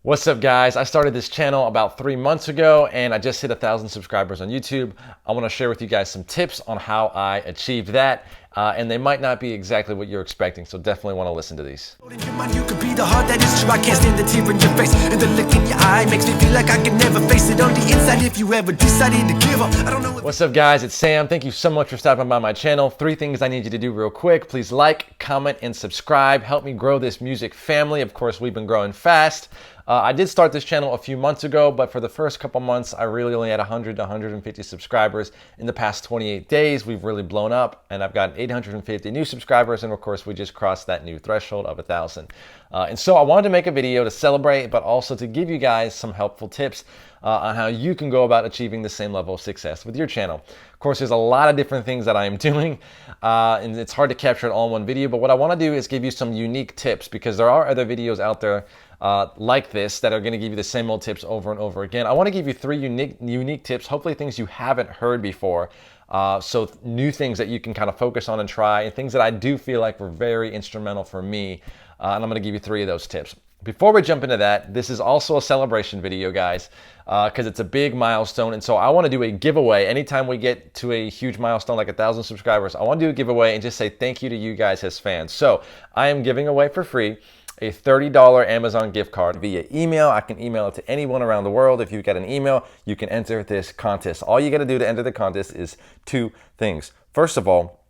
What's up, guys? I started this channel about 3 months ago and I just hit 1,000 subscribers on YouTube. I want to share with you guys some tips on how I achieved that, and they might not be exactly what you're expecting, so definitely want to listen to these. What's up, guys? It's Sam. Thank you so much for stopping by my channel. 3 things I need you to do real quick. Please like, comment, and subscribe. Help me grow this music family. Of course, we've been growing fast. I did start this channel a few months ago, but for the first couple months, I really only had 100 to 150 subscribers. In the past 28 days, we've really blown up, and I've gotten 850 new subscribers, and of course, we just crossed that new threshold of 1,000. And so I wanted to make a video to celebrate, but also to give you guys some helpful tips on how you can go about achieving the same level of success with your channel. Of course, there's a lot of different things that I am doing, and it's hard to capture it all in one video, but what I want to do is give you some unique tips, because there are other videos out there like this that are going to give you the same old tips over and over again. I want to give you 3 unique tips, hopefully things you haven't heard before. So new things that you can kind of focus on and try, and things that I do feel like were very instrumental for me. And I'm going to give you 3 of those tips. Before we jump into that, this is also a celebration video, guys, because it's a big milestone. And so I want to do a giveaway. Anytime we get to a huge milestone like 1,000 subscribers, I want to do a giveaway and just say thank you to you guys as fans. So I am giving away for free a $30 Amazon gift card via email. I can email it to anyone around the world. If you've got an email, you can enter this contest. All you got to do to enter the contest is 2 things. First of all,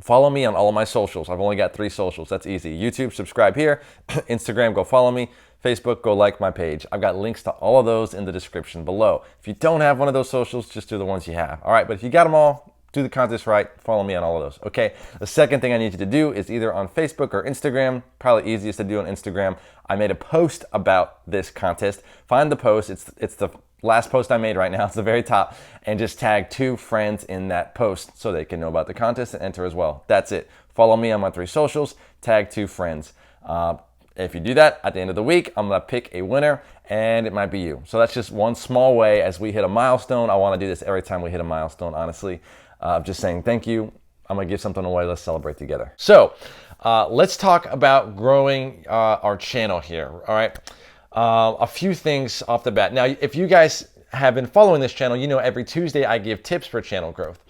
follow me on all of my socials. I've only got 3 socials. That's easy. YouTube, subscribe here. Instagram, go follow me. Facebook, go like my page. I've got links to all of those in the description below. If you don't have one of those socials, just do the ones you have. All right, but if you got them all, do the contest right, follow me on all of those, okay? The second thing I need you to do is either on Facebook or Instagram, probably easiest to do on Instagram. I made a post about this contest. Find the post, it's the last post I made right now, it's the very top, and just tag 2 friends in that post so they can know about the contest and enter as well. That's it. Follow me on my 3 socials, tag 2 friends. If you do that, at the end of the week, I'm gonna pick a winner, and it might be you. So that's just one small way as we hit a milestone. I wanna do this every time we hit a milestone, honestly. Just saying thank you. I'm gonna give something away. Let's celebrate together. So let's talk about growing our channel here, all right? A few things off the bat. Now, if you guys have been following this channel, you know every Tuesday I give tips for channel growth.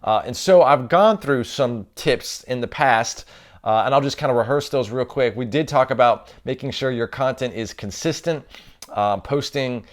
And so I've gone through some tips in the past, and I'll just kind of rehearse those real quick. We did talk about making sure your content is consistent, posting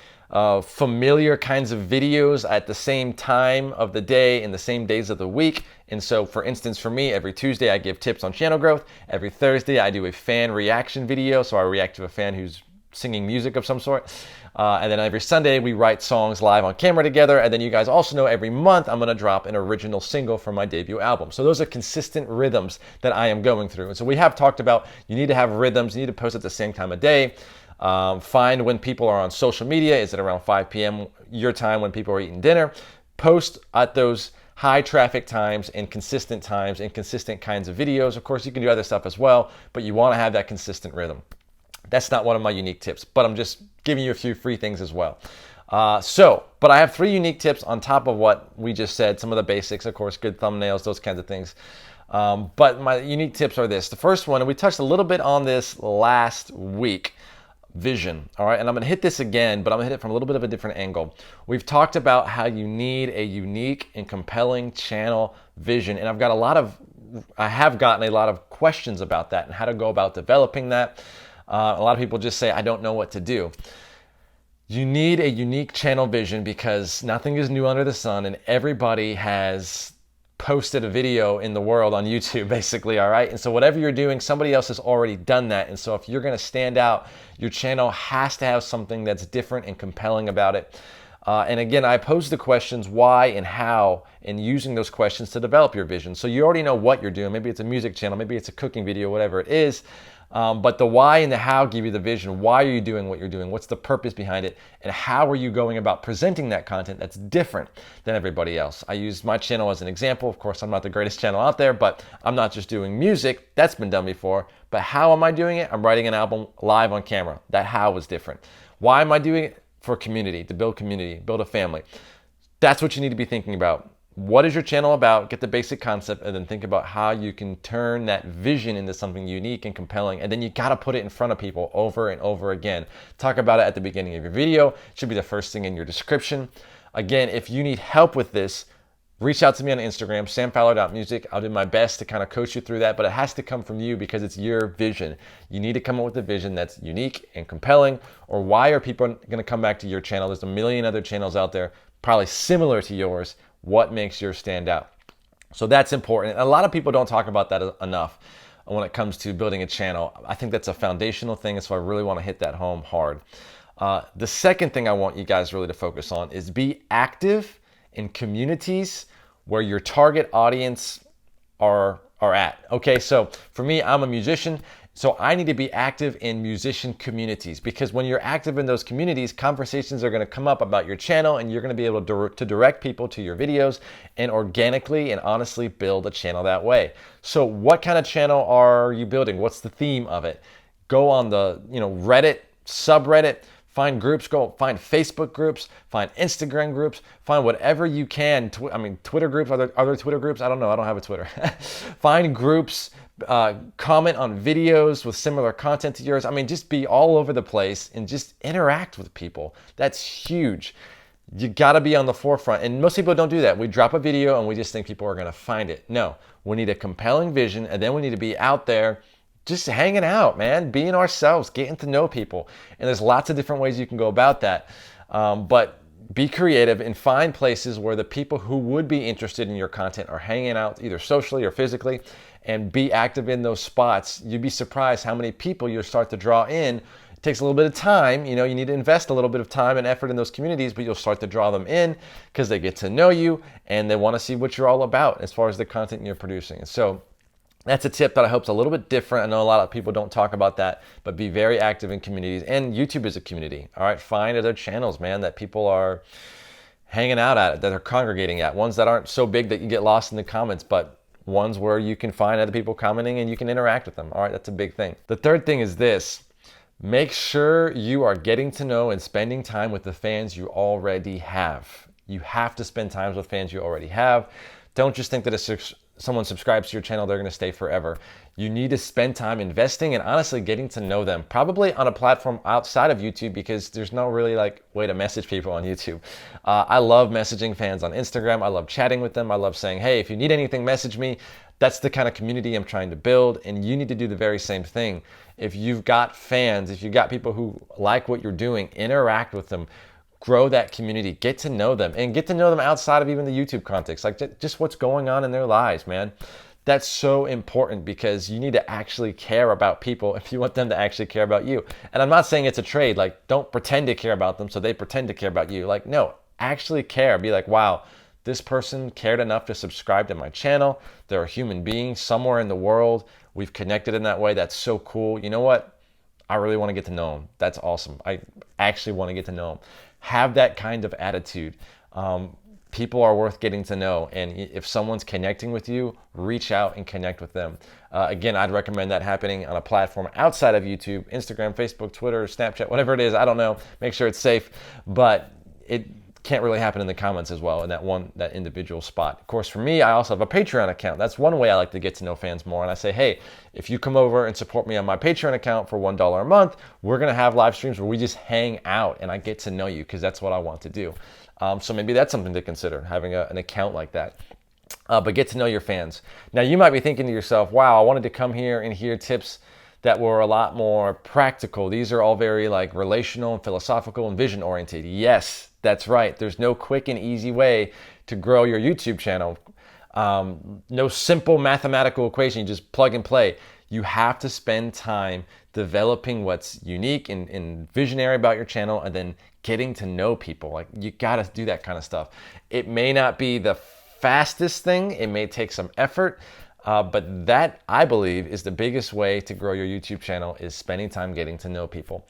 familiar kinds of videos at the same time of the day in the same days of the week. And so, for instance, for me, every Tuesday I give tips on channel growth. Every Thursday I do a fan reaction video, so I react to a fan who's singing music of some sort. And then every Sunday we write songs live on camera together. And then you guys also know every month I'm going to drop an original single from my debut album. So those are consistent rhythms that I am going through. And so we have talked about you need to have rhythms, you need to post at the same time of day. Find when people are on social media. Is it around 5 p.m. your time when people are eating dinner? Post at those high traffic times and consistent kinds of videos. Of course, you can do other stuff as well, but you want to have that consistent rhythm. That's not one of my unique tips, but I'm just giving you a few free things as well. But I have 3 unique tips on top of what we just said, some of the basics, of course, good thumbnails, those kinds of things. But my unique tips are this. The first one, and we touched a little bit on this last week, vision. All right, and I'm going to hit this again, but I'm going to hit it from a little bit of a different angle. We've talked about how you need a unique and compelling channel vision, and I have gotten a lot of questions about that and how to go about developing that. A lot of people just say, I don't know what to do. You need a unique channel vision because nothing is new under the sun, and everybody has posted a video in the world on YouTube, basically, all right? And so whatever you're doing, somebody else has already done that. And so if you're gonna stand out, your channel has to have something that's different and compelling about it. And again, I pose the questions why and how, and using those questions to develop your vision. So you already know what you're doing. Maybe it's a music channel, maybe it's a cooking video, whatever it is. But the why and the how give you the vision. Why are you doing what you're doing? What's the purpose behind it? And how are you going about presenting that content that's different than everybody else? I use my channel as an example. Of course, I'm not the greatest channel out there, but I'm not just doing music. That's been done before. But how am I doing it? I'm writing an album live on camera. That how is different. Why am I doing it? For community, to build a family. That's what you need to be thinking about. what is your channel about, get the basic concept, and then think about how you can turn that vision into something unique and compelling. And then you got to put it in front of people over and over again. Talk about it at the beginning of your video. It should be the first thing in your description. Again, if you need help with this, reach out to me on Instagram, SamFowler.music. I'll do my best to kind of coach you through that, but it has to come from you because it's your vision. You need to come up with a vision that's unique and compelling, or why are people going to come back to your channel? There's a million other channels out there, probably similar to yours. What makes yours stand out? So that's important. A lot of people don't talk about that enough when it comes to building a channel. I think that's a foundational thing, so I really want to hit that home hard. The second thing I want you guys really to focus on is be active in communities where your target audience are at. Okay, so for me, I'm a musician, so I need to be active in musician communities, because when you're active in those communities, conversations are going to come up about your channel, and you're going to be able to direct people to your videos and organically and honestly build a channel that way. So what kind of channel are you building? What's the theme of it? Go on the Reddit, subreddit, find groups, go find Facebook groups, find Instagram groups, find whatever you can. Twitter groups, are there Twitter groups? I don't know, I don't have a Twitter. Find groups, comment on videos with similar content to yours. Just be all over the place and just interact with people. That's huge. You gotta be on the forefront. And most people don't do that. We drop a video and we just think people are gonna find it. No, we need a compelling vision, and then we need to be out there just hanging out, man, being ourselves, getting to know people. And there's lots of different ways you can go about that. But be creative and find places where the people who would be interested in your content are hanging out, either socially or physically, and be active in those spots. You'd be surprised how many people you'll start to draw in. It takes a little bit of time. You need to invest a little bit of time and effort in those communities, but you'll start to draw them in because they get to know you and they want to see what you're all about as far as the content you're producing. And so that's a tip that I hope is a little bit different. I know a lot of people don't talk about that, but be very active in communities. And YouTube is a community. All right, find other channels, man, that people are hanging out at, that are congregating at. Ones that aren't so big that you get lost in the comments, but ones where you can find other people commenting and you can interact with them. All right, that's a big thing. The third thing is this. Make sure you are getting to know and spending time with the fans you already have. You have to spend time with fans you already have. Don't just think that someone subscribes to your channel, they're going to stay forever. You need to spend time investing and honestly getting to know them, probably on a platform outside of YouTube, because there's no really way to message people on YouTube. I love messaging fans on Instagram. I love chatting with them. I love saying, hey, if you need anything, message me. That's the kind of community I'm trying to build, and you need to do the very same thing. If you've got fans, if you've got people who like what you're doing, interact with them. Grow that community, get to know them, and get to know them outside of even the YouTube context, just what's going on in their lives, man. That's so important, because you need to actually care about people if you want them to actually care about you. And I'm not saying it's a trade, don't pretend to care about them so they pretend to care about you. No, actually care. Be like, wow, this person cared enough to subscribe to my channel. They're a human being somewhere in the world. We've connected in that way. That's so cool. You know what? I really want to get to know them. That's awesome. I actually want to get to know them. Have that kind of attitude. People are worth getting to know, and if someone's connecting with you, reach out and connect with them. Again, I'd recommend that happening on a platform outside of YouTube, Instagram, Facebook, Twitter, Snapchat, whatever it is. I don't know. Make sure it's safe, but it can't really happen in the comments as well in that individual spot. Of course, for me, I also have a Patreon account. That's one way I like to get to know fans more. And I say, hey, if you come over and support me on my Patreon account for $1 a month, we're going to have live streams where we just hang out and I get to know you, because that's what I want to do. So maybe that's something to consider, having an account like that. But get to know your fans. Now, you might be thinking to yourself, wow, I wanted to come here and hear tips that were a lot more practical. These are all very relational and philosophical and vision oriented. Yes, that's right. There's no quick and easy way to grow your YouTube channel. No simple mathematical equation, you just plug and play. You have to spend time developing what's unique and visionary about your channel, and then getting to know people. You gotta do that kind of stuff. It may not be the fastest thing, it may take some effort, but that, I believe, is the biggest way to grow your YouTube channel, is spending time getting to know people.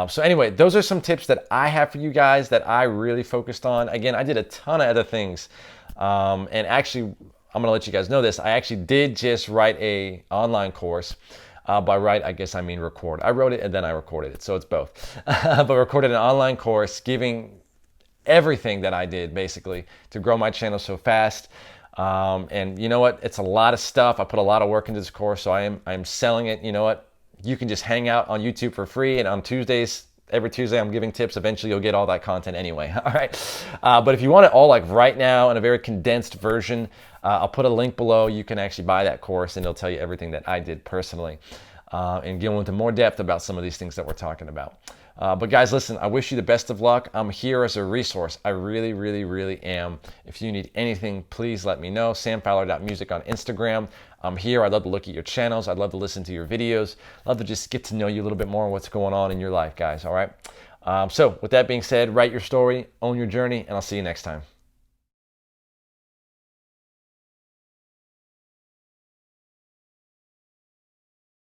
So anyway, those are some tips that I have for you guys that I really focused on. Again, I did a ton of other things. And actually, I'm gonna let you guys know this. I actually did just write a online course. By write, I guess I mean record. I wrote it and then I recorded it, so it's both. But recorded an online course giving everything that I did basically to grow my channel so fast. And you know what? It's a lot of stuff. I put a lot of work into this course, so I'm selling it. You know what? You can just hang out on YouTube for free, and on Tuesdays, every Tuesday, I'm giving tips. Eventually, you'll get all that content anyway. All right. But if you want it all like right now in a very condensed version, I'll put a link below. You can actually buy that course, and it'll tell you everything that I did personally, and go into more depth about some of these things that we're talking about. But guys, listen, I wish you the best of luck. I'm here as a resource. I really, really, really am. If you need anything, please let me know. SamFowler.music on Instagram. I'm here. I'd love to look at your channels. I'd love to listen to your videos. I'd love to just get to know you a little bit more on what's going on in your life, guys. All right. So with that being said, write your story, own your journey, and I'll see you next time.